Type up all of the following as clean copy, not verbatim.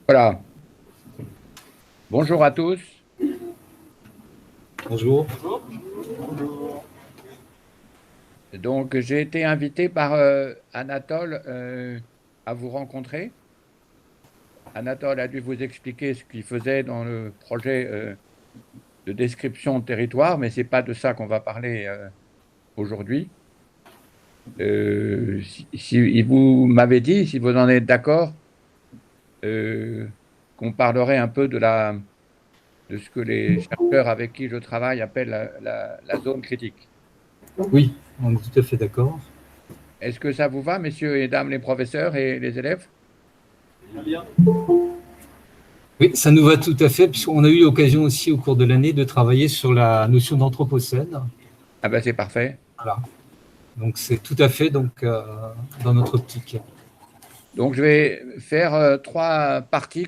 Voilà. Bonjour à tous. Bonjour. Donc, j'ai été invité par Anatole à vous rencontrer. Anatole a dû vous expliquer ce qu'il faisait dans le projet de description de territoire, mais c'est pas de ça qu'on va parler aujourd'hui. Si vous m'avez dit, si vous en êtes d'accord, qu'on parlerait un peu de ce que les chercheurs avec qui je travaille appellent la zone critique. Oui, on est tout à fait d'accord. Est-ce que ça vous va, messieurs et dames les professeurs et les élèves? Oui, ça nous va tout à fait, puisqu'on a eu l'occasion aussi au cours de l'année de travailler sur la notion d'anthropocène. Ah ben c'est parfait. Voilà. Donc c'est tout à fait dans notre optique. Donc je vais faire trois parties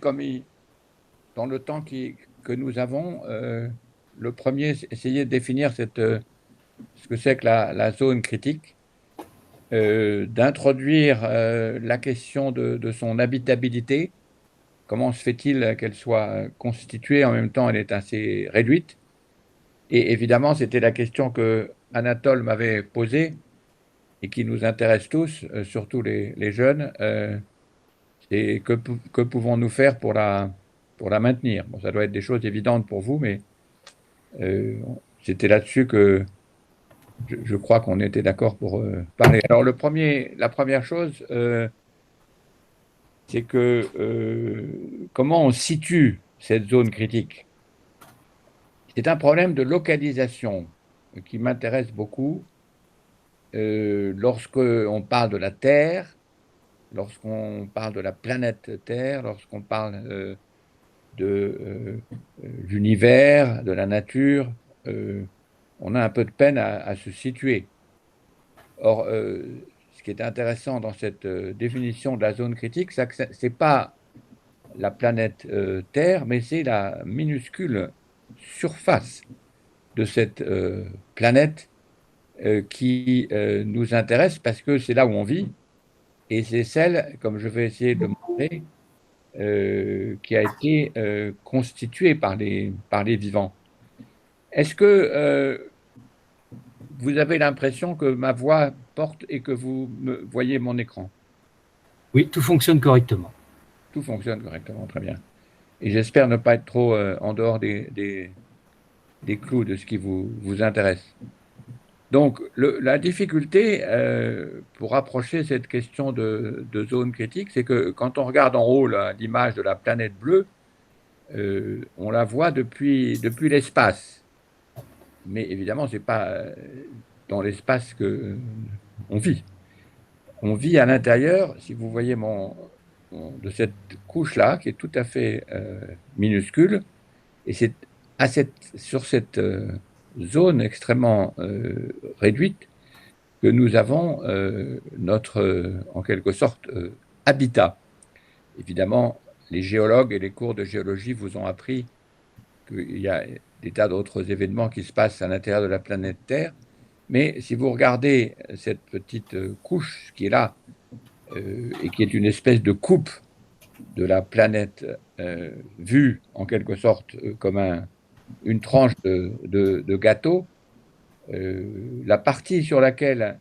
dans le temps que nous avons. Le premier, c'est essayer de définir ce que c'est que la zone critique, d'introduire la question de son habitabilité. Comment se fait-il qu'elle soit constituée? En même temps, elle est assez réduite. Et évidemment, c'était la question que Anatole m'avait posée et qui nous intéresse tous, surtout les jeunes. Et que pouvons-nous faire pour la maintenir? Bon, ça doit être des choses évidentes pour vous, mais euh, c'était là-dessus que je crois qu'on était d'accord pour parler. Alors, la première chose, c'est que comment on situe cette zone critique? C'est un problème de localisation qui m'intéresse beaucoup lorsque on parle de la Terre, lorsqu'on parle de la planète Terre, lorsqu'on parle l'univers, de la nature, euh, on a un peu de peine à se situer. Or, ce qui est intéressant dans cette définition de la zone critique, c'est que ce n'est pas la planète Terre, mais c'est la minuscule surface de cette planète qui nous intéresse parce que c'est là où on vit et c'est celle, comme je vais essayer de le montrer, qui a été constituée par les vivants. Est-ce que vous avez l'impression que ma voix porte et que vous voyez mon écran? Oui, tout fonctionne correctement. Tout fonctionne correctement, très bien. Et j'espère ne pas être trop en dehors des clous de ce qui vous intéresse. Donc, la difficulté pour approcher cette question de zone critique, c'est que quand on regarde en haut l'image de la planète bleue, on la voit depuis l'espace. Mais évidemment, ce n'est pas dans l'espace que on vit. On vit à l'intérieur, si vous voyez de cette couche-là, qui est tout à fait minuscule, et c'est sur cette zone extrêmement réduite que nous avons notre, en quelque sorte, habitat. Évidemment, les géologues et les cours de géologie vous ont appris qu'il y a des tas d'autres événements qui se passent à l'intérieur de la planète Terre. Mais si vous regardez cette petite couche qui est là et qui est une espèce de coupe de la planète vue en quelque sorte comme une tranche de gâteau, la partie sur laquelle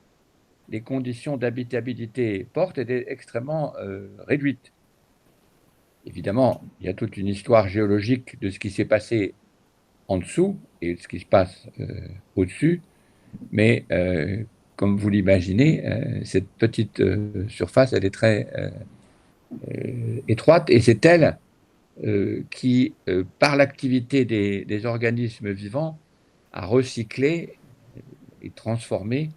les conditions d'habitabilité portent est extrêmement réduite. Évidemment, il y a toute une histoire géologique de ce qui s'est passé en dessous et de ce qui se passe au-dessus, mais comme vous l'imaginez, cette petite surface, elle est très étroite et c'est elle qui, par l'activité des organismes vivants, a recyclé et transformé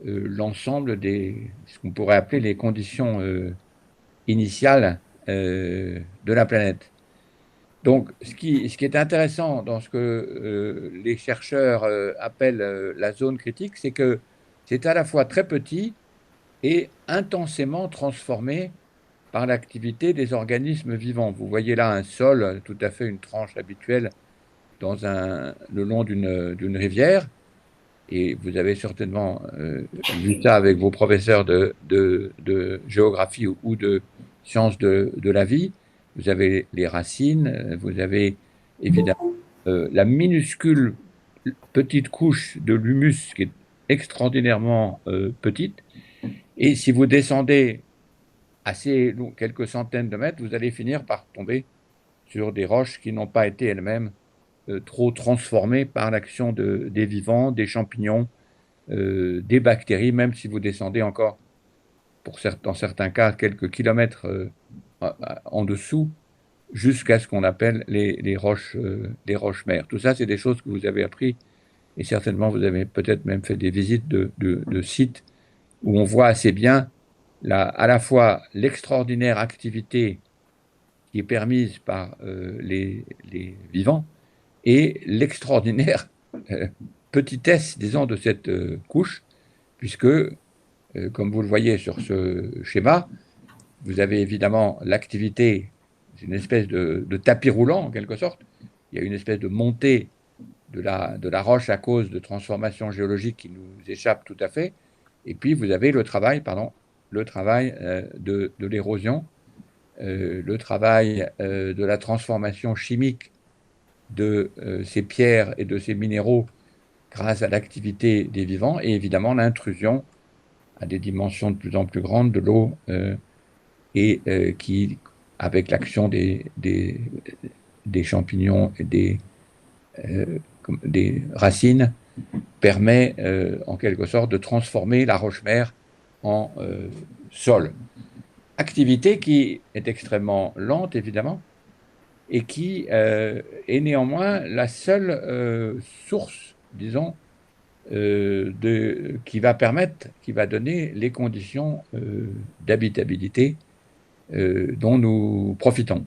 l'ensemble ce qu'on pourrait appeler les conditions initiales de la planète. Donc, ce qui est intéressant dans ce que les chercheurs appellent la zone critique, c'est que c'est à la fois très petit et intensément transformé par l'activité des organismes vivants. Vous voyez là un sol, tout à fait une tranche habituelle le long d'une rivière. et vous avez certainement vu ça avec vos professeurs de géographie ou de sciences de la vie. Vous avez les racines, vous avez évidemment la minuscule petite couche de l'humus qui est extraordinairement petite. Et si vous descendez assez long, quelques centaines de mètres, vous allez finir par tomber sur des roches qui n'ont pas été elles-mêmes trop transformées par l'action des vivants, des champignons, des bactéries, même si vous descendez encore, dans certains cas, quelques kilomètres en dessous, jusqu'à ce qu'on appelle les roches mères. Tout ça, c'est des choses que vous avez appris et certainement vous avez peut-être même fait des visites de sites où on voit assez bien à la fois l'extraordinaire activité qui est permise par les vivants et l'extraordinaire euh, petitesse, disons, de cette couche, puisque, comme vous le voyez sur ce schéma, vous avez évidemment l'activité, c'est une espèce de tapis roulant en quelque sorte. Il y a une espèce de montée de la roche à cause de transformations géologiques qui nous échappent tout à fait. Et puis vous avez le travail de l'érosion, le travail de la transformation chimique de ces pierres et de ces minéraux grâce à l'activité des vivants, et évidemment l'intrusion à des dimensions de plus en plus grandes de l'eau et qui, avec l'action des champignons et des racines, permet en quelque sorte de transformer la roche-mère en sol. Activité qui est extrêmement lente, évidemment, et qui est néanmoins la seule source, disons, qui va donner les conditions d'habitabilité dont nous profitons.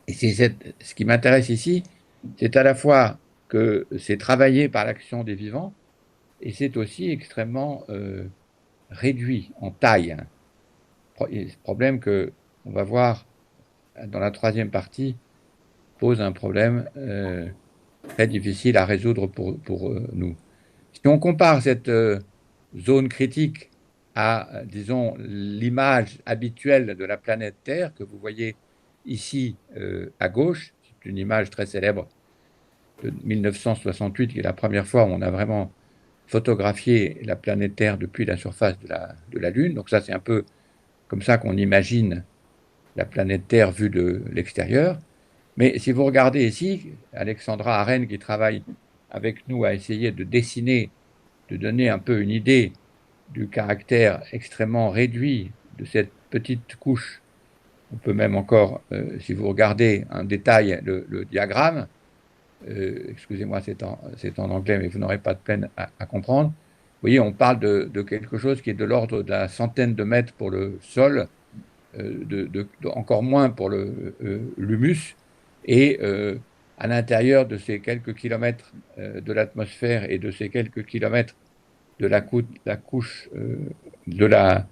Et ce qui m'intéresse ici, c'est à la fois que c'est travaillé par l'action des vivants, et c'est aussi extrêmement réduit en taille. Le problème que on va voir dans la troisième partie pose un problème très difficile à résoudre pour nous. Si on compare cette zone critique à, disons, l'image habituelle de la planète Terre que vous voyez ici à gauche, c'est une image très célèbre de 1968, qui est la première fois où on a vraiment photographié la planète Terre depuis la surface de la Lune. Donc ça, c'est un peu comme ça qu'on imagine la planète Terre vue de l'extérieur. Mais si vous regardez ici, Alexandra Arène, qui travaille avec nous à essayer de dessiner, de donner un peu une idée du caractère extrêmement réduit de cette petite couche. On peut même encore, si vous regardez un détail, le diagramme, excusez-moi, c'est en anglais, mais vous n'aurez pas de peine à comprendre. Vous voyez, on parle de quelque chose qui est de l'ordre de la centaine de mètres pour le sol, encore moins pour l'humus, et à l'intérieur de ces quelques kilomètres de l'atmosphère et de ces quelques kilomètres de la couche de la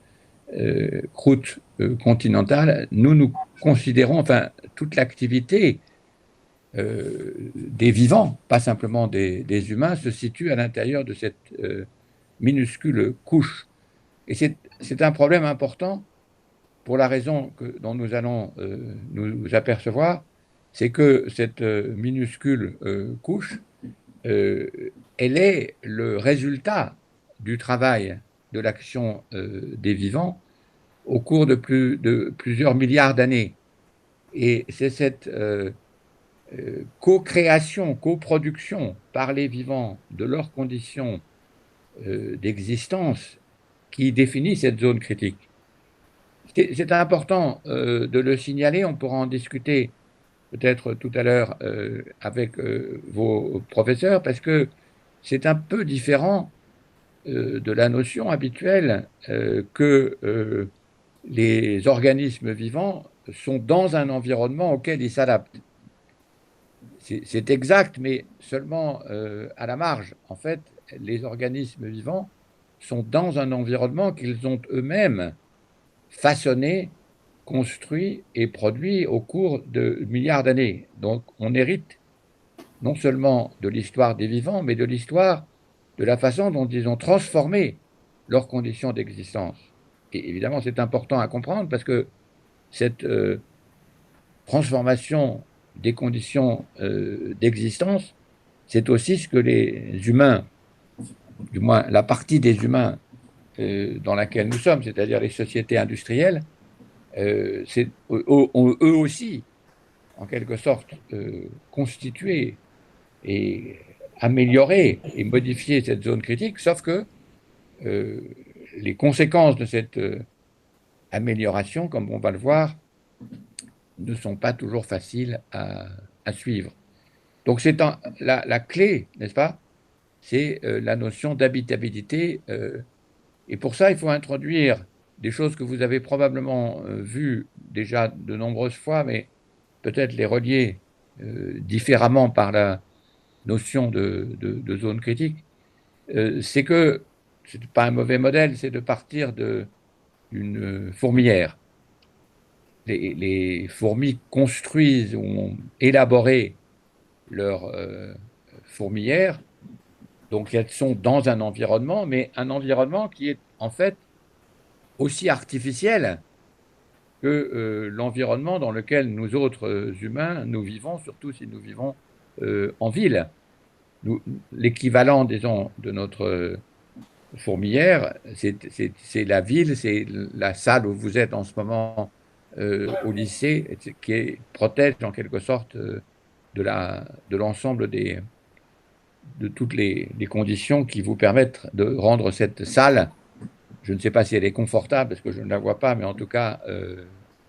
croûte continentale, nous considérons, enfin, toute l'activité des vivants, pas simplement des humains, se situe à l'intérieur de cette minuscule couche. Et c'est un problème important pour la raison dont nous allons nous apercevoir, c'est que cette minuscule couche, elle est le résultat du travail, de l'action des vivants au cours de plusieurs milliards d'années. Et c'est cette co-création, coproduction par les vivants de leurs conditions d'existence qui définit cette zone critique. C'est important de le signaler, on pourra en discuter peut-être tout à l'heure avec vos professeurs, parce que c'est un peu différent de la notion habituelle que les organismes vivants sont dans un environnement auquel ils s'adaptent. C'est exact, mais seulement à la marge. En fait, les organismes vivants sont dans un environnement qu'ils ont eux-mêmes façonné, construit et produit au cours de milliards d'années. Donc on hérite non seulement de l'histoire des vivants, mais de l'histoire de la façon dont ils ont transformé leurs conditions d'existence. Et évidemment, c'est important à comprendre parce que cette transformation des conditions d'existence, c'est aussi ce que les humains, du moins la partie des humains dans laquelle nous sommes, c'est-à-dire les sociétés industrielles, ont eux aussi, en quelque sorte, constitué et amélioré et modifié cette zone critique, sauf que euh, les conséquences de cette amélioration, comme on va le voir, ne sont pas toujours faciles à suivre. Donc c'est la clé, n'est-ce pas? C'est la notion d'habitabilité. Et pour ça, il faut introduire des choses que vous avez probablement vues déjà de nombreuses fois, mais peut-être les relier différemment par la notion de zone critique. C'est que ce n'est pas un mauvais modèle, c'est de partir d'une fourmilière. Les fourmis construisent ou ont élaboré leur fourmilière, donc elles sont dans un environnement, mais un environnement qui est en fait aussi artificiel que l'environnement dans lequel nous autres humains, nous vivons, surtout si nous vivons en ville. L'équivalent, disons, de notre fourmilière, c'est la ville, c'est la salle où vous êtes en ce moment au lycée, qui protège en quelque sorte de l'ensemble de toutes les conditions qui vous permettent de rendre cette salle, je ne sais pas si elle est confortable, parce que je ne la vois pas, mais en tout cas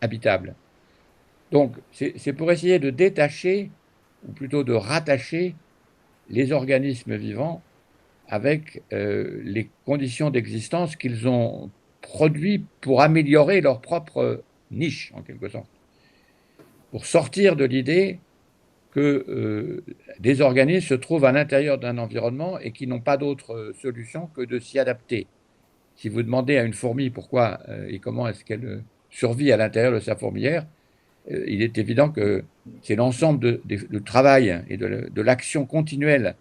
habitable. Donc, c'est pour essayer de détacher, ou plutôt de rattacher les organismes vivants avec les conditions d'existence qu'ils ont produites pour améliorer leur propre niche, en quelque sorte. Pour sortir de l'idée que des organismes se trouvent à l'intérieur d'un environnement et qui n'ont pas d'autre solution que de s'y adapter. Si vous demandez à une fourmi pourquoi et comment est-ce qu'elle survit à l'intérieur de sa fourmilière, il est évident que c'est l'ensemble du travail et de l'action continuelle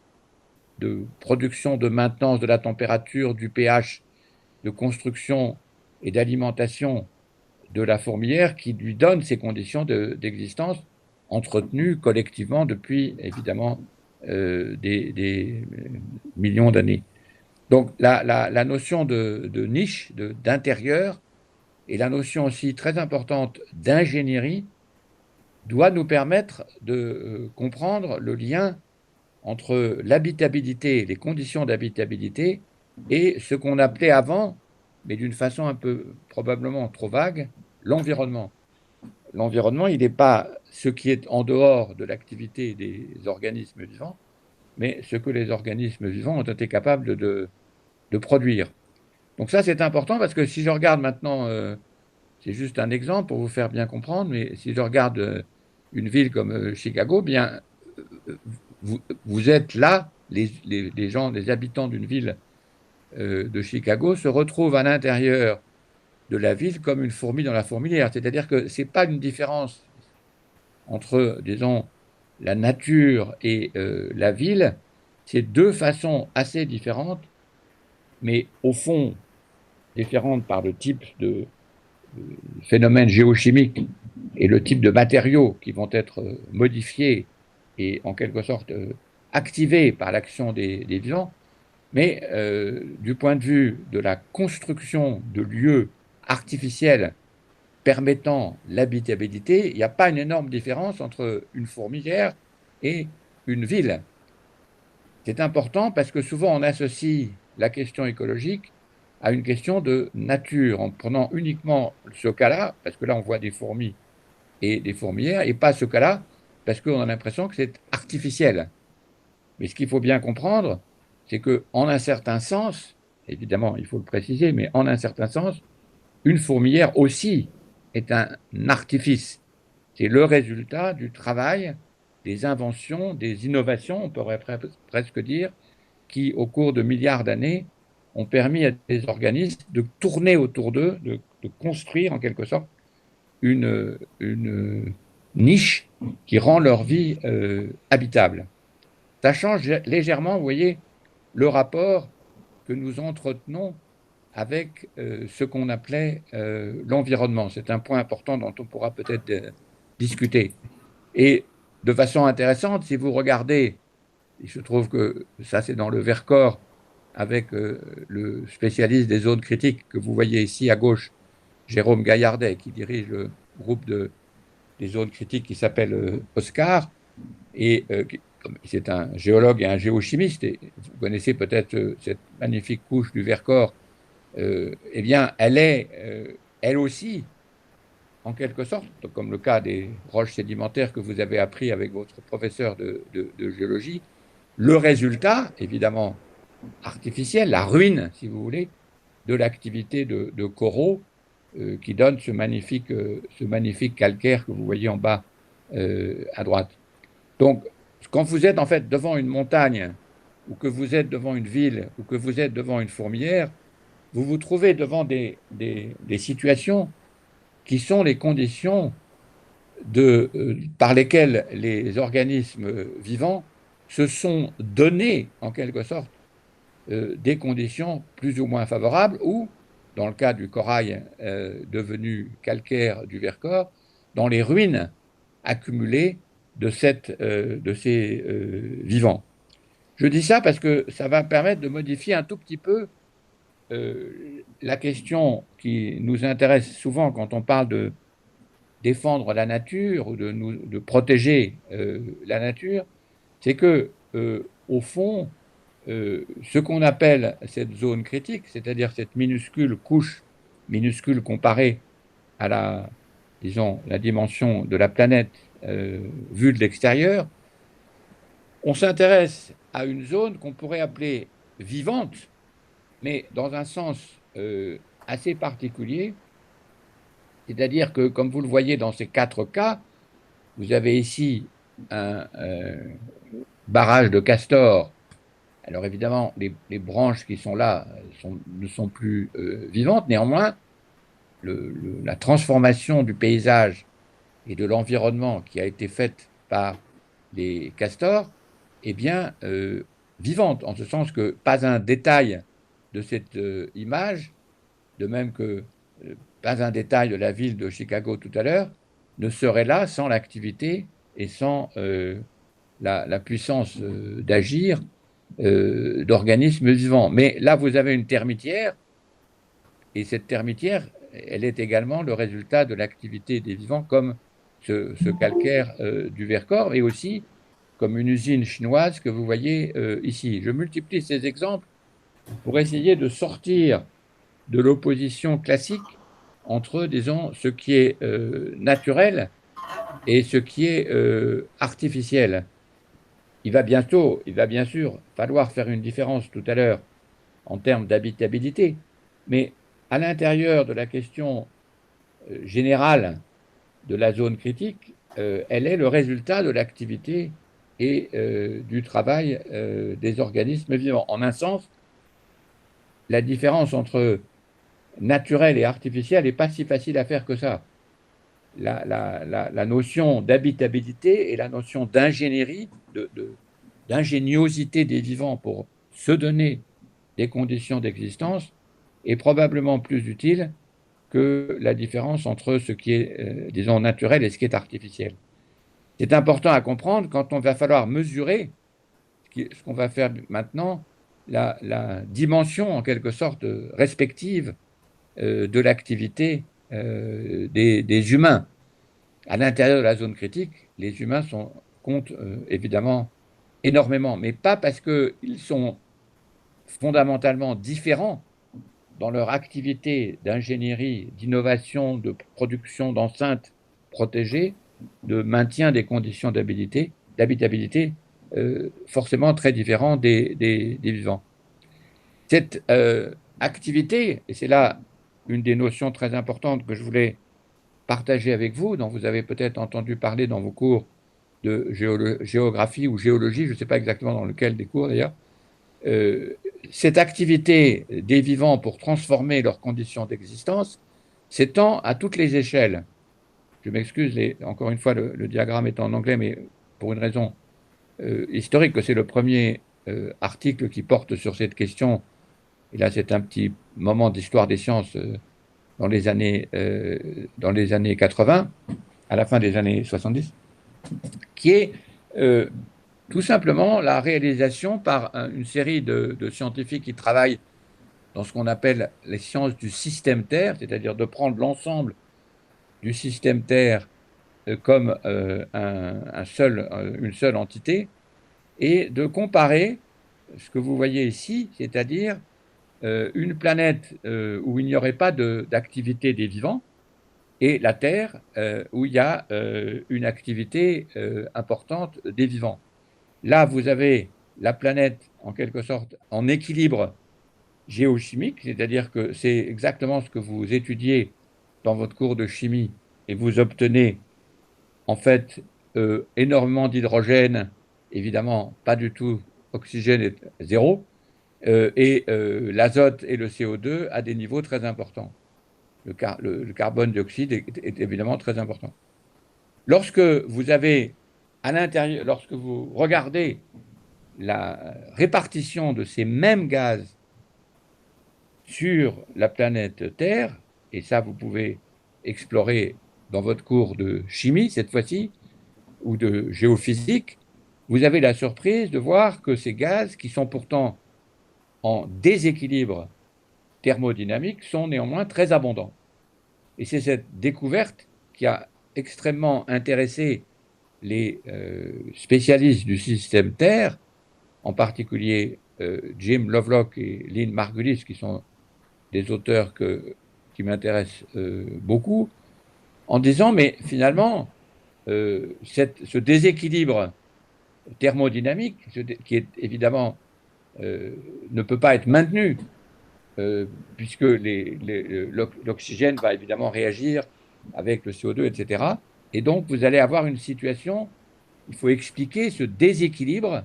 de production, de maintenance de la température, du pH, de construction et d'alimentation de la fourmilière qui lui donne ces conditions d'existence entretenues collectivement depuis évidemment des millions d'années. Donc la notion de niche, d'intérieur, et la notion aussi très importante d'ingénierie doit nous permettre de comprendre le lien entre l'habitabilité, les conditions d'habitabilité et ce qu'on appelait avant, mais d'une façon un peu probablement trop vague, l'environnement. L'environnement, il n'est pas ce qui est en dehors de l'activité des organismes vivants, mais ce que les organismes vivants ont été capables de produire. Donc ça, c'est important parce que si je regarde maintenant, c'est juste un exemple pour vous faire bien comprendre, mais si je regarde une ville comme Chicago, bien, vous êtes là, les gens, les habitants d'une ville de Chicago se retrouvent à l'intérieur de la ville comme une fourmi dans la fourmilière. C'est-à-dire que ce n'est pas une différence entre, disons, la nature et la ville. C'est deux façons assez différentes, mais au fond différentes par le type de phénomènes géochimiques et le type de matériaux qui vont être modifiés et en quelque sorte activés par l'action des vivants. Mais du point de vue de la construction de lieux artificiels permettant l'habitabilité, il n'y a pas une énorme différence entre une fourmilière et une ville. C'est important parce que souvent on associe la question écologique à une question de nature, en prenant uniquement ce cas-là, parce que là on voit des fourmis et des fourmilières, et pas ce cas-là, parce qu'on a l'impression que c'est artificiel. Mais ce qu'il faut bien comprendre, c'est qu'en un certain sens, évidemment il faut le préciser, mais en un certain sens, une fourmilière aussi est un artifice. C'est le résultat du travail, des inventions, des innovations, on pourrait presque dire, qui, au cours de milliards d'années, ont permis à des organismes de tourner autour d'eux, de construire en quelque sorte une niche qui rend leur vie habitable. Ça change légèrement, vous voyez, le rapport que nous entretenons avec ce qu'on appelait l'environnement. C'est un point important dont on pourra peut-être discuter. Et de façon intéressante, si vous regardez, il se trouve que ça c'est dans le Vercors, avec le spécialiste des zones critiques que vous voyez ici à gauche, Jérôme Gaillardet, qui dirige le groupe des zones critiques qui s'appelle OSCAR, et c'est un géologue et un géochimiste, et vous connaissez peut-être cette magnifique couche du Vercors. Eh bien, elle est, elle aussi, en quelque sorte, comme le cas des roches sédimentaires que vous avez appris avec votre professeur de géologie, le résultat, évidemment, artificiel, la ruine, si vous voulez, de l'activité de coraux qui donne ce magnifique calcaire que vous voyez en bas à droite. Donc, quand vous êtes en fait devant une montagne, ou que vous êtes devant une ville, ou que vous êtes devant une fourmilière, vous vous trouvez devant des situations qui sont les conditions par lesquelles les organismes vivants se sont donnés, en quelque sorte, des conditions plus ou moins favorables, ou, dans le cas du corail devenu calcaire du Vercors, dans les ruines accumulées de ces vivants. Je dis ça parce que ça va permettre de modifier un tout petit peu la question qui nous intéresse souvent quand on parle de défendre la nature ou de protéger la nature, c'est que, au fond, ce qu'on appelle cette zone critique, c'est-à-dire cette minuscule couche, minuscule comparée à disons, la dimension de la planète vue de l'extérieur, on s'intéresse à une zone qu'on pourrait appeler vivante, mais dans un sens assez particulier, c'est-à-dire que, comme vous le voyez dans ces 4 cas, vous avez ici un barrage de castors. Alors évidemment, les branches qui sont là ne sont plus vivantes. Néanmoins, la transformation du paysage et de l'environnement qui a été faite par les castors est bien vivante, en ce sens que pas un détail de cette image, de même que pas un détail de la ville de Chicago tout à l'heure, ne serait là sans l'activité et sans la puissance d'agir d'organismes vivants. Mais là, vous avez une termitière, et cette termitière, elle est également le résultat de l'activité des vivants, comme ce calcaire du Vercors, et aussi comme une usine chinoise que vous voyez ici. Je multiplie ces exemples pour essayer de sortir de l'opposition classique entre, disons, ce qui est naturel et ce qui est artificiel. Il va bien sûr falloir faire une différence tout à l'heure en termes d'habitabilité, mais à l'intérieur de la question générale de la zone critique, elle est le résultat de l'activité et du travail des organismes vivants. En un sens, la différence entre naturel et artificiel n'est pas si facile à faire que ça. La notion d'habitabilité et la notion d'ingénierie, d'ingéniosité des vivants pour se donner des conditions d'existence est probablement plus utile que la différence entre ce qui est, disons, naturel et ce qui est artificiel. C'est important à comprendre quand on va falloir mesurer ce qu'on va faire maintenant, la dimension en quelque sorte respective de l'activité des humains. À l'intérieur de la zone critique, les humains comptent évidemment énormément, mais pas parce qu'ils sont fondamentalement différents dans leur activité d'ingénierie, d'innovation, de production d'enceintes protégées, de maintien des conditions d'habitabilité forcément très différents des vivants. Cette activité, et c'est là une des notions très importantes que je voulais partager avec vous, dont vous avez peut-être entendu parler dans vos cours de géographie ou géologie, je ne sais pas exactement dans lequel des cours d'ailleurs, cette activité des vivants pour transformer leurs conditions d'existence s'étend à toutes les échelles. Je m'excuse, encore une fois, le diagramme est en anglais, mais pour une raison historique, que c'est le premier articles qui portent sur cette question. Et là, c'est un petit moment d'histoire des sciences dans les années 80, à la fin des années 70, qui est tout simplement la réalisation par une série de scientifiques qui travaillent dans ce qu'on appelle les sciences du système Terre, c'est-à-dire de prendre l'ensemble du système Terre comme une seule entité, et de comparer ce que vous voyez ici, c'est-à-dire une planète où il n'y aurait pas d'activité des vivants, et la Terre où il y a une activité importante des vivants. Là, vous avez la planète, en quelque sorte, en équilibre géochimique, c'est-à-dire que c'est exactement ce que vous étudiez dans votre cours de chimie, et vous obtenez en fait énormément d'hydrogène, évidemment pas du tout oxygène est zéro, et l'azote et le CO2 à des niveaux très importants. Le carbone dioxyde est évidemment très important. Lorsque vous avez à l'intérieur, lorsque vous regardez la répartition de ces mêmes gaz sur la planète Terre, et ça vous pouvez explorer dans votre cours de chimie cette fois-ci, ou de géophysique, vous avez la surprise de voir que ces gaz, qui sont pourtant en déséquilibre thermodynamique, sont néanmoins très abondants. Et c'est cette découverte qui a extrêmement intéressé les spécialistes du système Terre, en particulier Jim Lovelock et Lynn Margulis, qui sont des auteurs qui m'intéressent beaucoup, en disant, mais finalement, ce déséquilibre thermodynamique, qui est évidemment ne peut pas être maintenu, puisque l'oxygène va évidemment réagir avec le CO2, etc. Et donc, vous allez avoir une situation, il faut expliquer ce déséquilibre,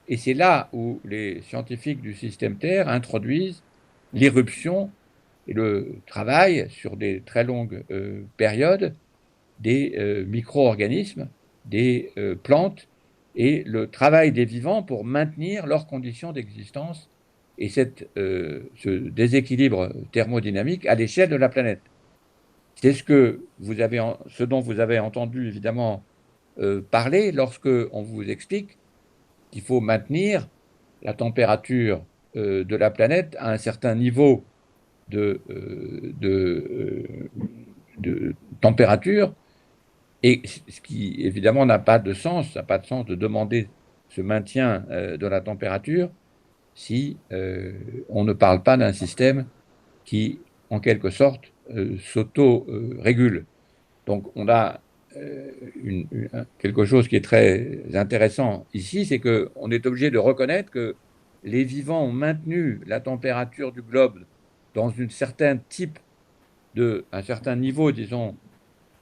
et c'est là où les scientifiques du système Terre introduisent l'éruption et le travail sur des très longues périodes des micro-organismes, des plantes, et le travail des vivants pour maintenir leurs conditions d'existence et ce déséquilibre thermodynamique à l'échelle de la planète. C'est ce dont vous avez entendu évidemment parler lorsque on vous explique qu'il faut maintenir la température de la planète à un certain niveau de température, et ce qui évidemment n'a pas de sens, ça n'a pas de sens de demander ce maintien de la température si on ne parle pas d'un système qui, en quelque sorte, s'auto-régule. Donc on a quelque chose qui est très intéressant ici, c'est qu'on est obligé de reconnaître que les vivants ont maintenu la température du globe dans un certain niveau, disons,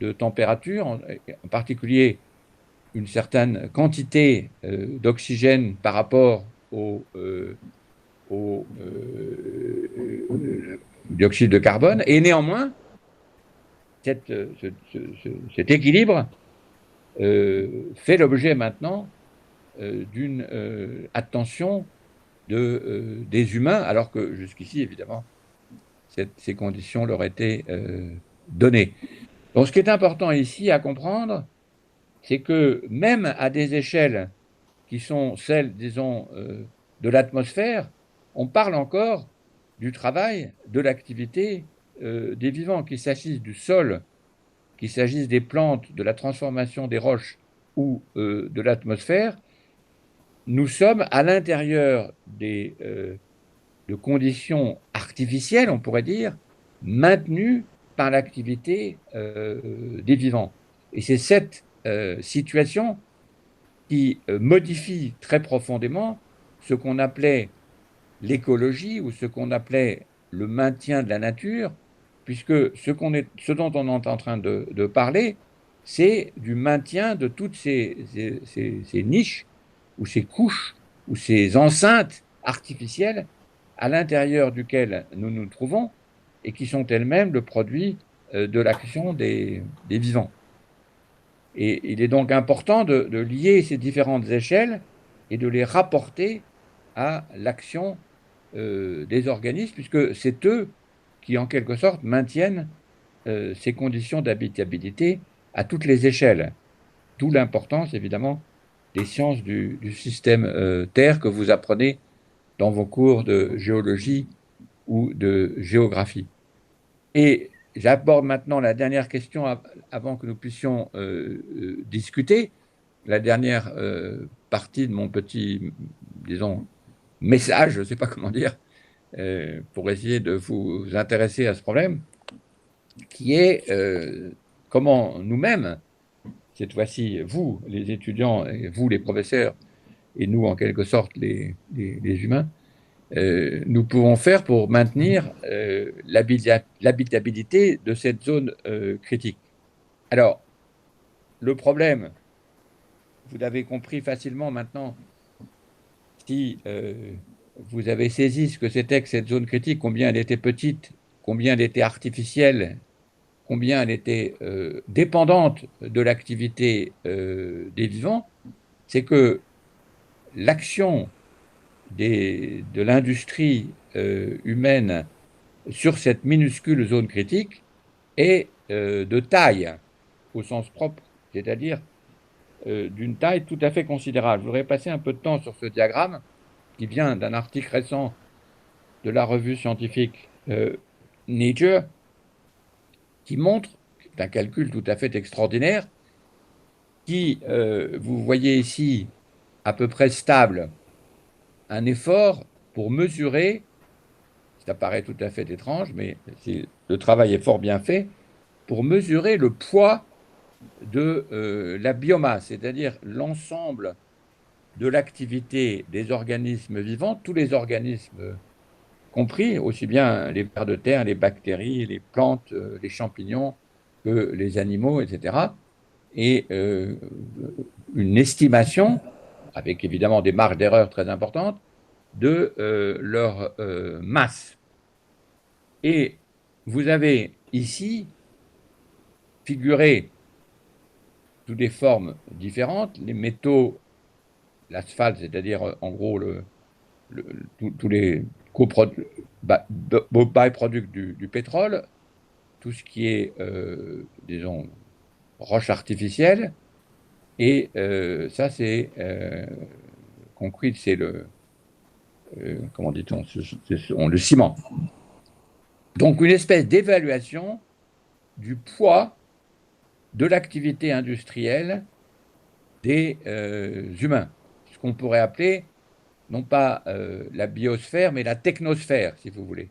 de température, en particulier une certaine quantité d'oxygène par rapport au dioxyde de carbone, et néanmoins, cet équilibre fait l'objet maintenant d'une attention des humains, alors que jusqu'ici, évidemment, ces conditions leur étaient données. Donc, ce qui est important ici à comprendre, c'est que même à des échelles qui sont celles, disons, de l'atmosphère, on parle encore du travail, de l'activité des vivants, qu'il s'agisse du sol, qu'il s'agisse des plantes, de la transformation des roches ou de l'atmosphère. Nous sommes à l'intérieur de conditions artificielles, on pourrait dire, maintenues par l'activité des vivants. Et c'est cette situation qui modifie très profondément ce qu'on appelait l'écologie ou ce qu'on appelait le maintien de la nature, puisque ce dont on est en train de parler, c'est du maintien de toutes ces niches ou ces couches ou ces enceintes artificielles à l'intérieur duquel nous nous trouvons et qui sont elles-mêmes le produit de l'action des vivants. Et il est donc important de lier ces différentes échelles et de les rapporter à l'action des organismes, puisque c'est eux qui, en quelque sorte, maintiennent ces conditions d'habitabilité à toutes les échelles. D'où l'importance, évidemment, des sciences du système Terre que vous apprenez dans vos cours de géologie ou de géographie. Et j'aborde maintenant la dernière question avant que nous puissions discuter, la dernière partie de mon petit, disons, message, je ne sais pas comment dire, pour essayer de vous intéresser à ce problème, qui est comment nous-mêmes, cette fois-ci, vous, les étudiants, et vous, les professeurs, et nous, en quelque sorte, les humains, nous pouvons faire pour maintenir l'habitabilité de cette zone critique. Alors, le problème, vous l'avez compris facilement maintenant, si vous avez saisi ce que c'était que cette zone critique, combien elle était petite, combien elle était artificielle, combien elle était dépendante de l'activité des vivants, c'est que l'action de l'industrie humaine sur cette minuscule zone critique est de taille, au sens propre, c'est-à-dire d'une taille tout à fait considérable. Je voudrais passer un peu de temps sur ce diagramme qui vient d'un article récent de la revue scientifique Nature, qui montre, c'est un calcul tout à fait extraordinaire, qui, vous voyez ici, à peu près stable, un effort pour mesurer, ça paraît tout à fait étrange, mais le travail est fort bien fait, pour mesurer le poids de la biomasse, c'est-à-dire l'ensemble de l'activité des organismes vivants, tous les organismes compris, aussi bien les vers de terre, les bactéries, les plantes, les champignons, que les animaux, etc. Et une estimation, avec évidemment des marges d'erreur très importantes, de leur masse. Et vous avez ici figuré sous des formes différentes les métaux, l'asphalte, c'est-à-dire en gros tous les byproducts du pétrole, tout ce qui est, disons, roche artificielle, et ça c'est concrete, c'est comment dit-on, le ciment. Donc une espèce d'évaluation du poids de l'activité industrielle des humains, ce qu'on pourrait appeler non pas la biosphère, mais la technosphère, si vous voulez.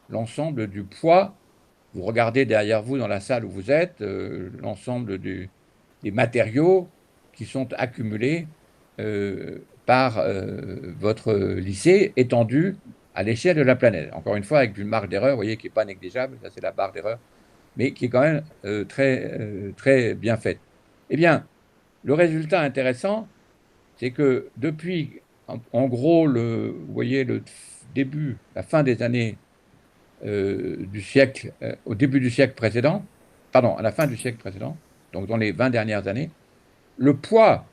L'ensemble du poids, vous regardez derrière vous dans la salle où vous êtes, l'ensemble des matériaux qui sont accumulés par votre lycée, étendus à l'échelle de la planète. Encore une fois, avec une marge d'erreur, vous voyez, qui n'est pas négligeable, ça c'est la barre d'erreur, mais qui est quand même très bien faite. Eh bien, le résultat intéressant, c'est que depuis, en gros, vous voyez, la fin des années du siècle, au début du siècle précédent, pardon, à la fin du siècle précédent, donc dans les 20 dernières années, le poids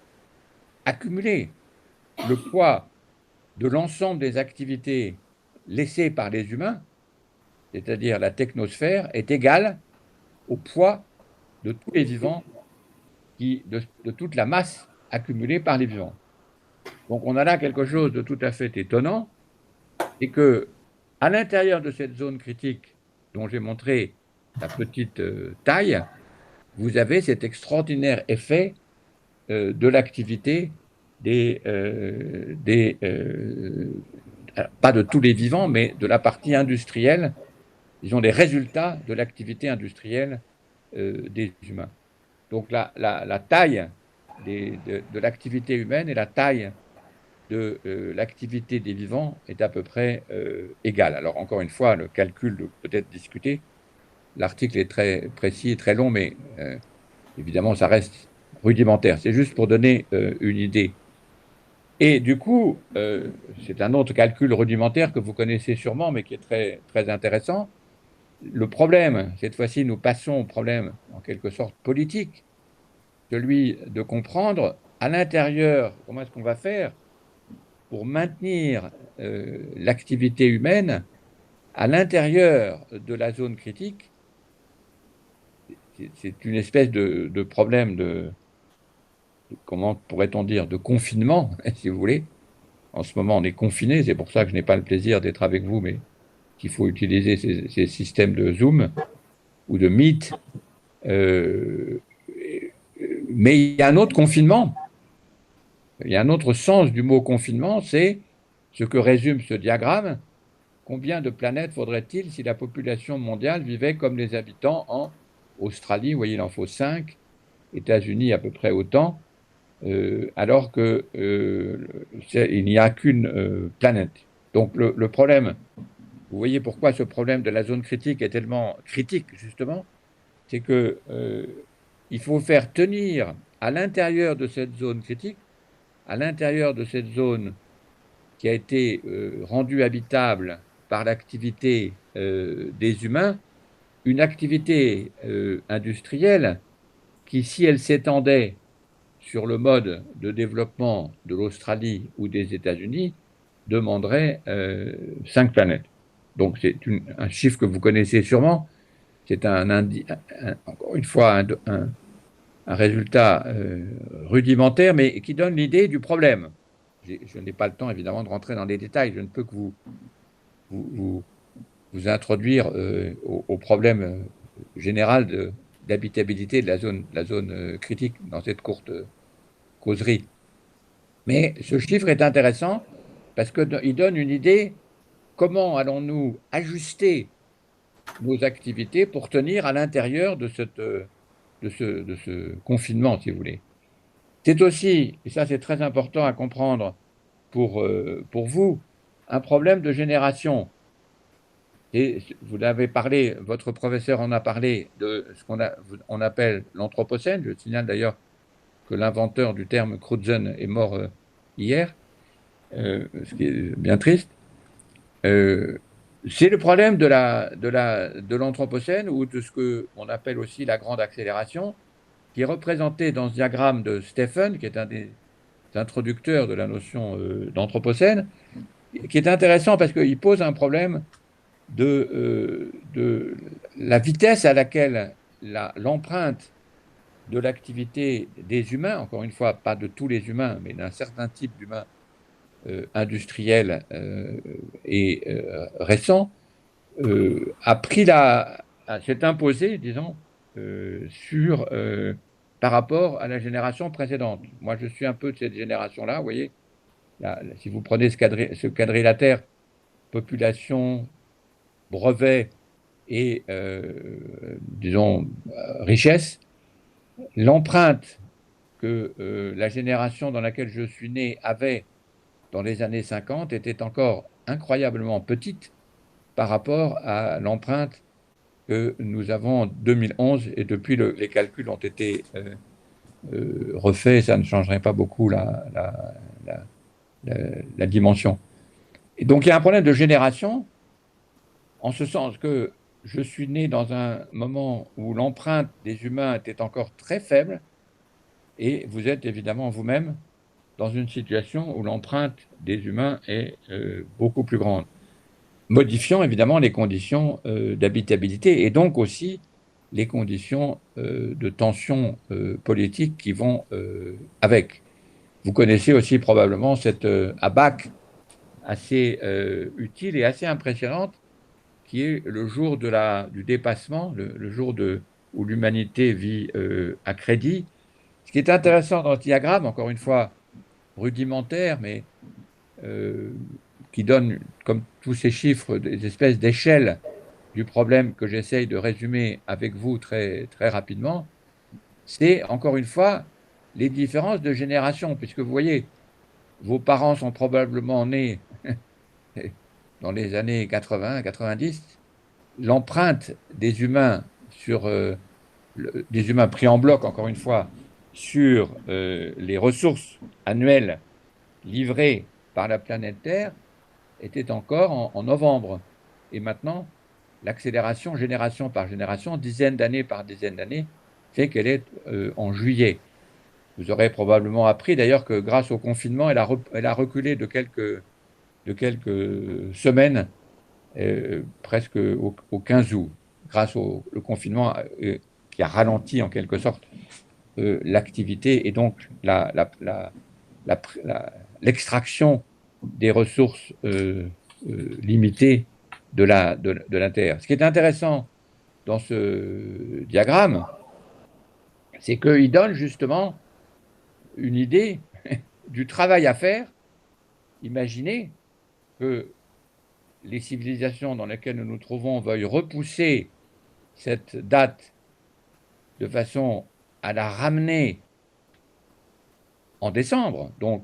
accumulé, le poids de l'ensemble des activités laissées par les humains, c'est-à-dire la technosphère, est égal au poids de tous les vivants, de toute la masse accumulée par les vivants. Donc on a là quelque chose de tout à fait étonnant, et que à l'intérieur de cette zone critique dont j'ai montré la petite taille, vous avez cet extraordinaire effet de l'activité pas de tous les vivants, mais de la partie industrielle, disons des résultats de l'activité industrielle des humains. Donc la taille de l'activité humaine et la taille de l'activité des vivants est à peu près égale. Alors encore une fois, le calcul peut être discuté. L'article est très précis et très long, mais évidemment, ça reste rudimentaire. C'est juste pour donner une idée. Et du coup, c'est un autre calcul rudimentaire que vous connaissez sûrement, mais qui est très, très intéressant. Le problème, cette fois-ci, nous passons au problème en quelque sorte politique, celui de comprendre à l'intérieur comment est-ce qu'on va faire pour maintenir l'activité humaine à l'intérieur de la zone critique. C'est une espèce de problème comment pourrait-on dire, de confinement, si vous voulez. En ce moment, on est confiné, c'est pour ça que je n'ai pas le plaisir d'être avec vous, mais qu'il faut utiliser ces systèmes de Zoom ou de Meet. Euh, mais il y a un autre confinement. Il y a un autre sens du mot confinement, c'est ce que résume ce diagramme. Combien de planètes faudrait-il si la population mondiale vivait comme les habitants en Australie? Vous voyez, il en faut 5, États-Unis à peu près autant, alors qu'il n'y a qu'une planète. Donc le problème, vous voyez pourquoi ce problème de la zone critique est tellement critique, justement, c'est que il faut faire tenir à l'intérieur de cette zone critique, à l'intérieur de cette zone qui a été rendue habitable par l'activité des humains, une activité industrielle qui, si elle s'étendait sur le mode de développement de l'Australie ou des États-Unis, demanderait 5 planètes. Donc c'est un chiffre que vous connaissez sûrement. C'est encore une fois un résultat rudimentaire, mais qui donne l'idée du problème. Je n'ai pas le temps, évidemment, de rentrer dans les détails. Je ne peux que vous, vous introduire au problème général d'habitabilité de la zone critique dans cette courte causerie. Mais ce chiffre est intéressant parce qu'il donne une idée comment allons-nous ajuster nos activités pour tenir à l'intérieur de ce confinement, si vous voulez. C'est aussi, et ça c'est très important à comprendre pour vous, un problème de génération. Et vous l'avez parlé, votre professeur en a parlé de ce on appelle l'Anthropocène. Je signale d'ailleurs que l'inventeur du terme Crutzen est mort hier, ce qui est bien triste. C'est le problème de l'Anthropocène ou de ce qu'on appelle aussi la grande accélération, qui est représenté dans ce diagramme de Stephen, qui est un des introducteurs de la notion d'Anthropocène, qui est intéressant parce qu'il pose un problème de la vitesse à laquelle l'empreinte de l'activité des humains, encore une fois, pas de tous les humains, mais d'un certain type d'humains industriels et récents, s'est imposé, disons, par rapport à la génération précédente. Moi, je suis un peu de cette génération-là, vous voyez. Si vous prenez ce quadrilatère, population, brevet et, disons, richesse, l'empreinte que la génération dans laquelle je suis né avait dans les années 50 était encore incroyablement petite par rapport à l'empreinte que nous avons en 2011, et depuis les calculs ont été refaits, ça ne changerait pas beaucoup la dimension. Et donc il y a un problème de génération, en ce sens que je suis né dans un moment où l'empreinte des humains était encore très faible, et vous êtes évidemment vous-même dans une situation où l'empreinte des humains est beaucoup plus grande, modifiant évidemment les conditions d'habitabilité et donc aussi les conditions de tension politique qui vont avec. Vous connaissez aussi probablement cette ABAC assez utile et assez impressionnante qui est le jour du dépassement, le jour où l'humanité vit à crédit. Ce qui est intéressant dans ce diagramme, encore une fois rudimentaire, mais qui donne, comme tous ces chiffres, des espèces d'échelles du problème que j'essaye de résumer avec vous très, très rapidement, c'est encore une fois les différences de génération, puisque vous voyez, vos parents sont probablement nés dans les années 80, 90. L'empreinte des humains des humains pris en bloc, encore une fois, sur les ressources annuelles livrées par la planète Terre était encore en novembre. Et maintenant, l'accélération génération par génération, dizaine d'années par dizaine d'années, fait qu'elle est en juillet. Vous aurez probablement appris d'ailleurs que grâce au confinement, elle a reculé de quelques semaines, presque au 15 août, grâce au le confinement qui a ralenti en quelque sorte l'activité et donc l'extraction des ressources limitées de la Terre. Ce qui est intéressant dans ce diagramme, c'est qu'il donne justement une idée du travail à faire. Imaginez que les civilisations dans lesquelles nous nous trouvons veuillent repousser cette date de façon à la ramener en décembre, donc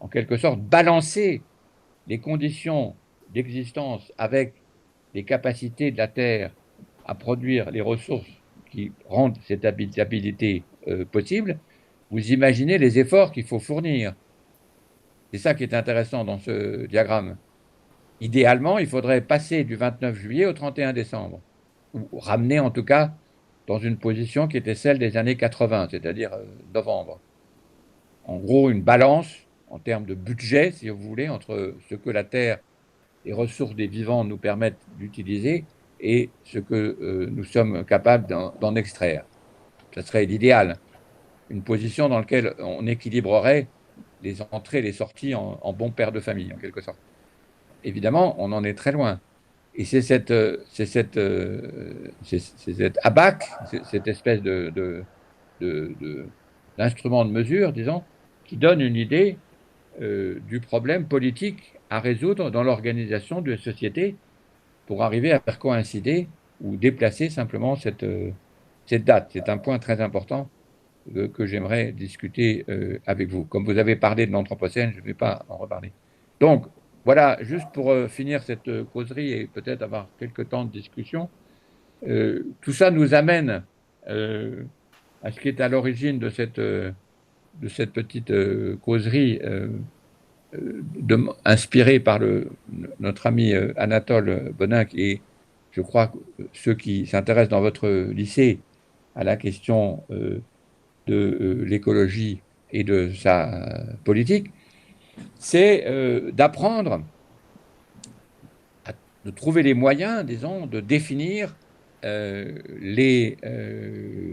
en quelque sorte balancer les conditions d'existence avec les capacités de la Terre à produire les ressources qui rendent cette habitabilité possible, vous imaginez les efforts qu'il faut fournir. C'est ça qui est intéressant dans ce diagramme. Idéalement, il faudrait passer du 29 juillet au 31 décembre, ou ramener en tout cas dans une position qui était celle des années 80, c'est-à-dire novembre. En gros, une balance en termes de budget, si vous voulez, entre ce que la Terre, les ressources des vivants nous permettent d'utiliser et ce que nous sommes capables d'en extraire. Ce serait l'idéal. Une position dans laquelle on équilibrerait les entrées et les sorties en bon père de famille, en quelque sorte. Évidemment, on en est très loin. Et c'est cette abac, cette espèce d'instrument de mesure, disons, qui donne une idée du problème politique à résoudre dans l'organisation de la société pour arriver à faire coïncider ou déplacer simplement cette date. C'est un point très important que j'aimerais discuter avec vous. Comme vous avez parlé de l'Anthropocène, je ne vais pas en reparler. Donc, voilà, juste pour finir cette causerie et peut-être avoir quelques temps de discussion, tout ça nous amène à ce qui est à l'origine de cette petite causerie inspirée par notre ami Anatole Bonin, et je crois que ceux qui s'intéressent dans votre lycée à la question de l'écologie et de sa politique, c'est d'apprendre, de trouver les moyens, disons, de définir les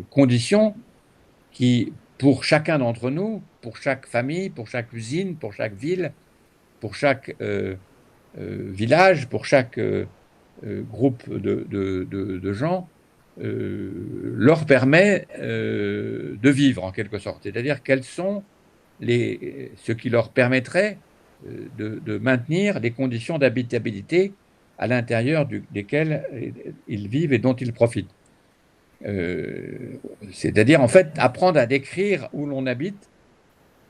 conditions qui, pour chacun d'entre nous, pour chaque famille, pour chaque usine, pour chaque ville, pour chaque village, pour chaque groupe de gens, leur permet de vivre en quelque sorte. C'est-à-dire quels sont ce qui leur permettrait de maintenir les conditions d'habitabilité à l'intérieur desquelles ils vivent et dont ils profitent. C'est-à-dire en fait apprendre à décrire où l'on habite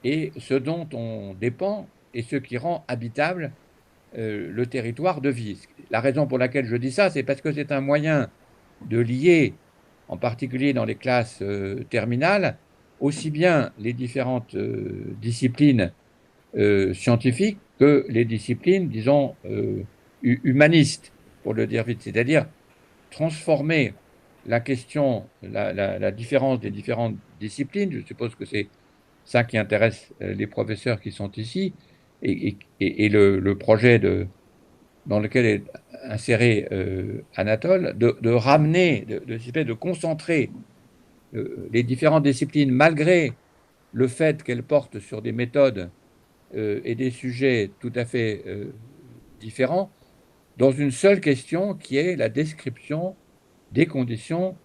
et ce dont on dépend et ce qui rend habitable le territoire de vie. La raison pour laquelle je dis ça, c'est parce que c'est un moyen de lier, en particulier dans les classes terminales, aussi bien les différentes disciplines scientifiques que les disciplines, disons, humanistes, pour le dire vite. C'est-à-dire transformer la question, la différence des différentes disciplines, je suppose que c'est ça qui intéresse les professeurs qui sont ici, et le projet dans lequel est inséré Anatole, de ramener, de concentrer les différentes disciplines, malgré le fait qu'elles portent sur des méthodes et des sujets tout à fait différents, dans une seule question qui est la description des conditions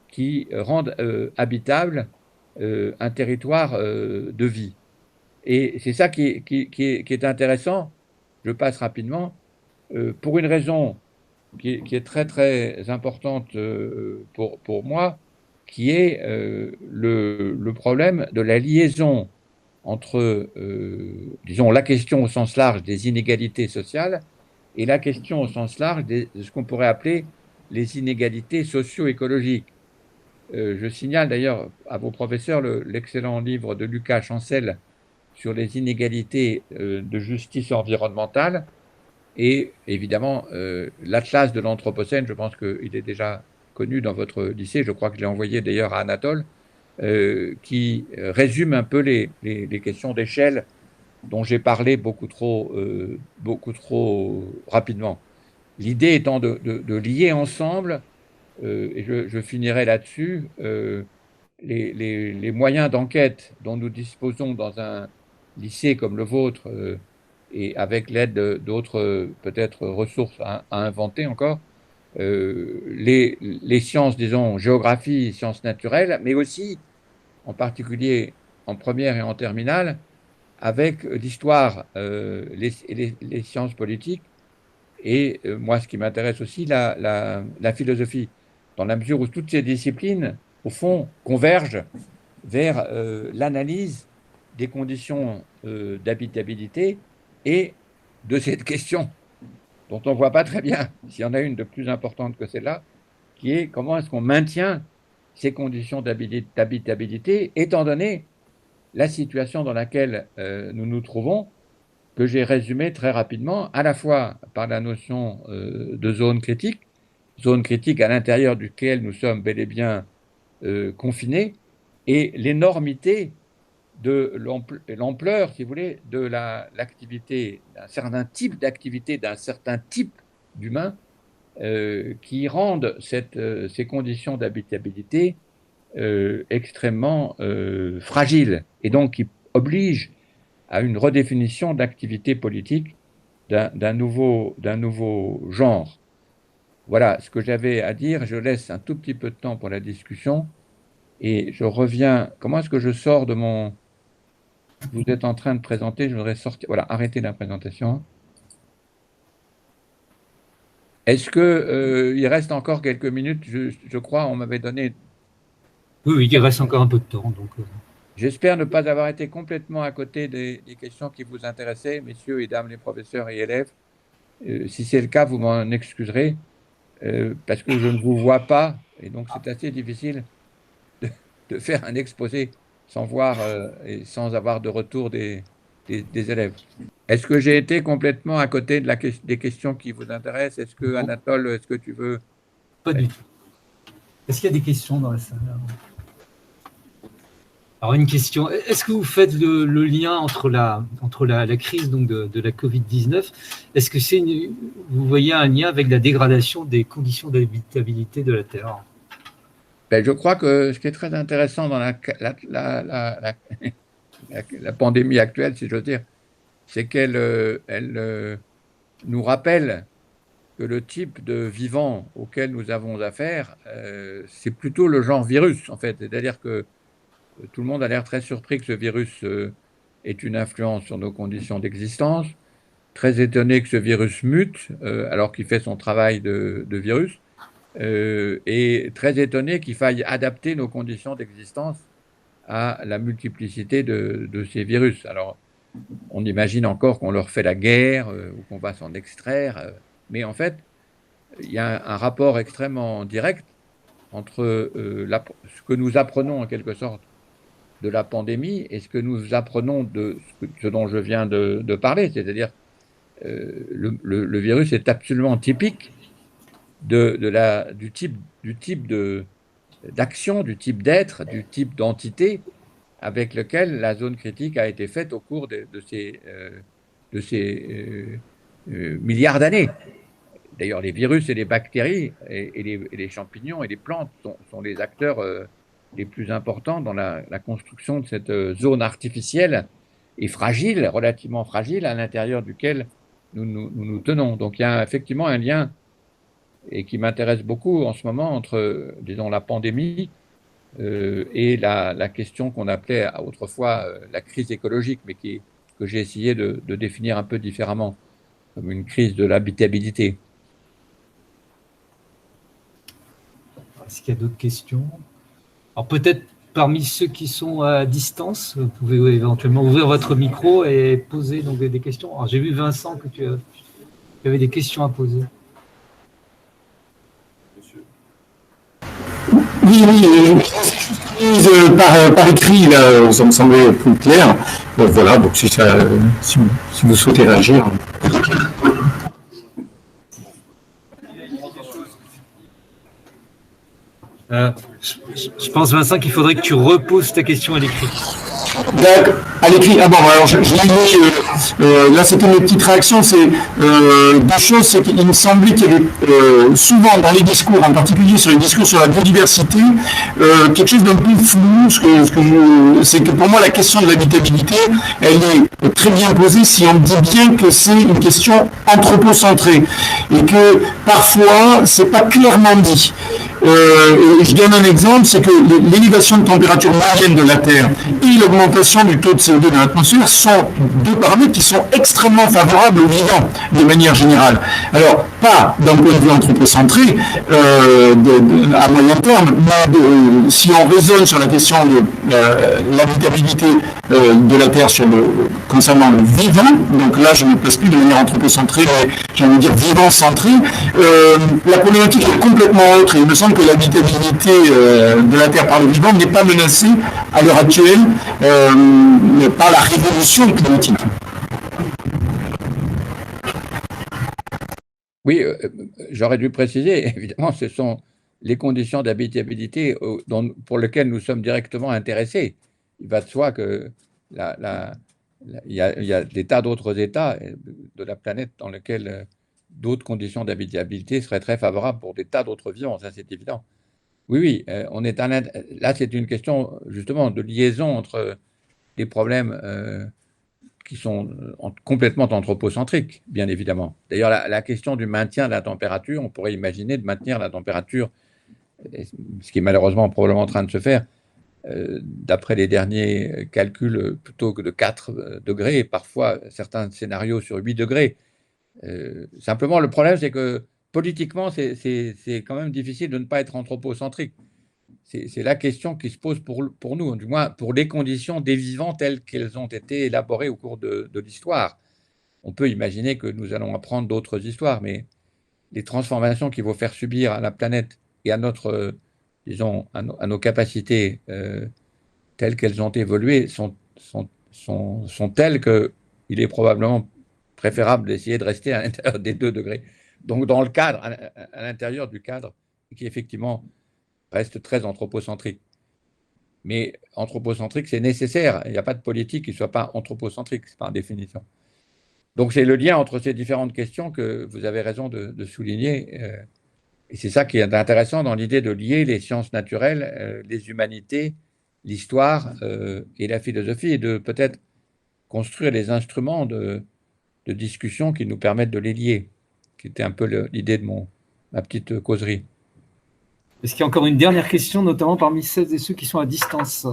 qui rendent habitable un territoire de vie. Et c'est ça qui est intéressant. Je passe rapidement. Pour une raison qui est très très importante pour moi, qui est le problème de la liaison entre, disons, la question au sens large des inégalités sociales et la question au sens large de ce qu'on pourrait appeler les inégalités socio-écologiques. Je signale d'ailleurs à vos professeurs l'excellent livre de Lucas Chancel sur les inégalités de justice environnementale et évidemment l'Atlas de l'Anthropocène. Je pense qu'il est déjà connu dans votre lycée. Je crois que je l'ai envoyé d'ailleurs à Anatole. qui résume un peu les questions d'échelle dont j'ai parlé beaucoup trop rapidement. L'idée étant de lier ensemble, et je finirai là-dessus, les moyens d'enquête dont nous disposons dans un lycée comme le vôtre, et avec l'aide d'autres peut-être ressources à inventer encore, les sciences, disons, géographie, sciences naturelles, mais aussi, en particulier en première et en terminale, avec l'histoire, les sciences politiques, et moi, ce qui m'intéresse aussi, la philosophie, dans la mesure où toutes ces disciplines, au fond, convergent vers l'analyse des conditions d'habitabilité et de cette question dont on ne voit pas très bien s'il y en a une de plus importante que celle-là, qui est comment est-ce qu'on maintient ces conditions d'habitabilité, étant donné la situation dans laquelle nous nous trouvons, que j'ai résumée très rapidement, à la fois par la notion de zone critique à l'intérieur duquel nous sommes bel et bien confinés, et l'énormité de l'ampleur, si vous voulez, de l'activité, d'un certain type d'activité, d'un certain type d'humain, qui rendent ces conditions d'habitabilité extrêmement fragiles, et donc qui obligent à une redéfinition d'activité politique d'un nouveau genre. Voilà ce que j'avais à dire. Je laisse un tout petit peu de temps pour la discussion et je reviens. Comment est-ce que je sors de mon... Vous êtes en train de présenter, je voudrais sortir. Voilà, arrêtez la présentation. Est-ce que il reste encore quelques minutes? Je crois, on m'avait donné... Oui, il reste encore un peu de temps. Donc, J'espère ne pas avoir été complètement à côté des questions qui vous intéressaient, messieurs et dames les professeurs et élèves. Si c'est le cas, vous m'en excuserez, parce que je ne vous vois pas, et donc c'est assez difficile de faire un exposé sans voir et sans avoir de retour des élèves. Est-ce que j'ai été complètement à côté des questions qui vous intéressent? Est-ce que, Anatole, est-ce que tu veux... Pas du tout. Est-ce qu'il y a des questions dans la salle? Alors, une question. Est-ce que vous faites le lien entre la crise donc de la Covid-19? Est-ce que vous voyez un lien avec la dégradation des conditions d'habitabilité de la Terre? Ben, je crois que ce qui est très intéressant dans la pandémie actuelle, si j'ose dire, c'est qu'elle nous rappelle que le type de vivant auquel nous avons affaire, c'est plutôt le genre virus, en fait. C'est-à-dire que tout le monde a l'air très surpris que ce virus ait une influence sur nos conditions d'existence, très étonné que ce virus mute alors qu'il fait son travail de virus, et très étonné qu'il faille adapter nos conditions d'existence à la multiplicité de ces virus. Alors, on imagine encore qu'on leur fait la guerre ou qu'on va s'en extraire, mais en fait, il y a un rapport extrêmement direct entre ce que nous apprenons en quelque sorte de la pandémie et ce que nous apprenons de ce dont je viens de parler, c'est-à-dire le virus est absolument typique du type d'action, du type d'être, du type d'entité avec lequel la zone critique a été faite au cours de ces milliards d'années. D'ailleurs, les virus et les bactéries et les champignons et les plantes sont les acteurs les plus importants dans la construction de cette zone artificielle et fragile, relativement fragile, à l'intérieur duquel nous tenons. Donc il y a effectivement un lien et qui m'intéresse beaucoup en ce moment entre, disons, la pandémie et la question qu'on appelait autrefois la crise écologique, mais que j'ai essayé de définir un peu différemment, comme une crise de l'habitabilité. Est-ce qu'il y a d'autres questions? Alors peut-être parmi ceux qui sont à distance, vous pouvez éventuellement ouvrir votre micro et poser donc des questions. Alors j'ai vu Vincent que tu avais des questions à poser. Oui, par écrit, là, ça me semblait plus clair. Donc voilà, donc si vous souhaitez réagir. Je pense, Vincent, qu'il faudrait que tu reposes ta question à l'écrit. D'accord. À l'écrit. Ah bon, alors je l'ai mis. Là, c'était une petite réaction. C'est deux choses. C'est qu'il me semblait qu'il y avait souvent dans les discours, en particulier sur les discours sur la biodiversité, quelque chose d'un peu flou. C'est que pour moi, la question de l'habitabilité, elle est très bien posée si on dit bien que c'est une question anthropocentrée et que parfois, c'est pas clairement dit. Et je donne un exemple, c'est que l'élévation de température moyenne de la Terre et l'augmentation du taux de CO2 dans l'atmosphère sont deux paramètres qui sont extrêmement favorables aux vivants, de manière générale. Alors, pas d'un point de vue anthropocentré à moyen terme, mais si on raisonne sur la question de l'habitabilité de la Terre concernant le vivant, donc là je ne me place plus de manière anthropocentrée, mais j'ai envie de dire vivant-centré, la problématique est complètement autre et il me semble que l'habitabilité de la Terre par le vivant n'est pas menacée à l'heure actuelle par la révolution climatique. Oui, j'aurais dû préciser, évidemment, ce sont les conditions d'habitabilité pour lesquelles nous sommes directement intéressés. Il va de soi que il y a des tas d'autres États de la planète dans lesquels d'autres conditions d'habitabilité seraient très favorables pour des tas d'autres vivants, ça c'est évident. Oui, on est là c'est une question justement de liaison entre des problèmes qui sont complètement anthropocentriques, bien évidemment. D'ailleurs, la question du maintien de la température, on pourrait imaginer de maintenir la température, ce qui est malheureusement probablement en train de se faire, d'après les derniers calculs, plutôt que de 4 degrés, et parfois certains scénarios sur 8 degrés. Simplement, le problème, c'est que politiquement, c'est quand même difficile de ne pas être anthropocentrique. C'est la question qui se pose pour nous, du moins pour les conditions des vivants telles qu'elles ont été élaborées au cours de l'histoire. On peut imaginer que nous allons apprendre d'autres histoires, mais les transformations qu'il faut faire subir à la planète et à notre, disons, à nos capacités telles qu'elles ont évolué sont telles qu'il est probablement préférable d'essayer de rester à l'intérieur des 2 degrés. Donc dans le cadre, à l'intérieur du cadre, qui effectivement reste très anthropocentrique. Mais anthropocentrique, c'est nécessaire. Il n'y a pas de politique qui ne soit pas anthropocentrique, c'est par définition. Donc c'est le lien entre ces différentes questions que vous avez raison de souligner. Et c'est ça qui est intéressant dans l'idée de lier les sciences naturelles, les humanités, l'histoire et la philosophie, et de peut-être construire les instruments de discussion qui nous permettent de les lier, qui était un peu l'idée de ma petite causerie. Est-ce qu'il y a encore une dernière question, notamment parmi celles et ceux qui sont à distance?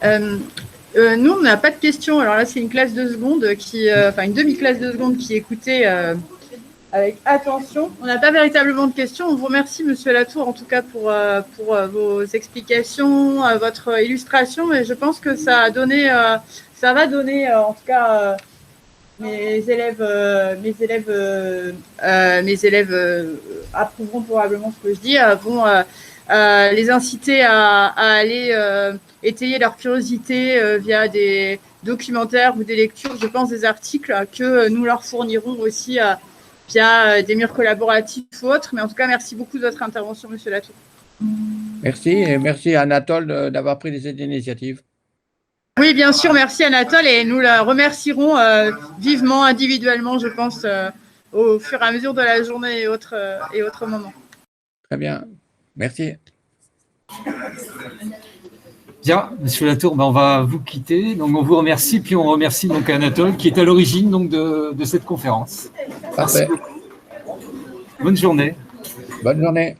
Nous, on n'a pas de questions. Alors là, c'est une classe de seconde une demi-classe de seconde qui écoutait avec attention. On n'a pas véritablement de questions. On vous remercie, Monsieur Latour, en tout cas pour vos explications, votre illustration. Et je pense que ça va donner, en tout cas. Mes élèves approuveront probablement ce que je dis, vont les inciter à aller étayer leur curiosité via des documentaires ou des lectures, je pense des articles que nous leur fournirons aussi via des murs collaboratifs ou autres. Mais en tout cas, merci beaucoup de votre intervention, Monsieur Latour. Merci, et merci à Anatole d'avoir pris cette initiative. Oui, bien sûr, merci Anatole, et nous la remercierons vivement, individuellement, je pense, au fur et à mesure de la journée et autres moments. Très bien, merci. Bien, Monsieur Latour, on va vous quitter. Donc on vous remercie, puis on remercie donc Anatole qui est à l'origine donc de cette conférence. Parfait. Bonne journée. Bonne journée.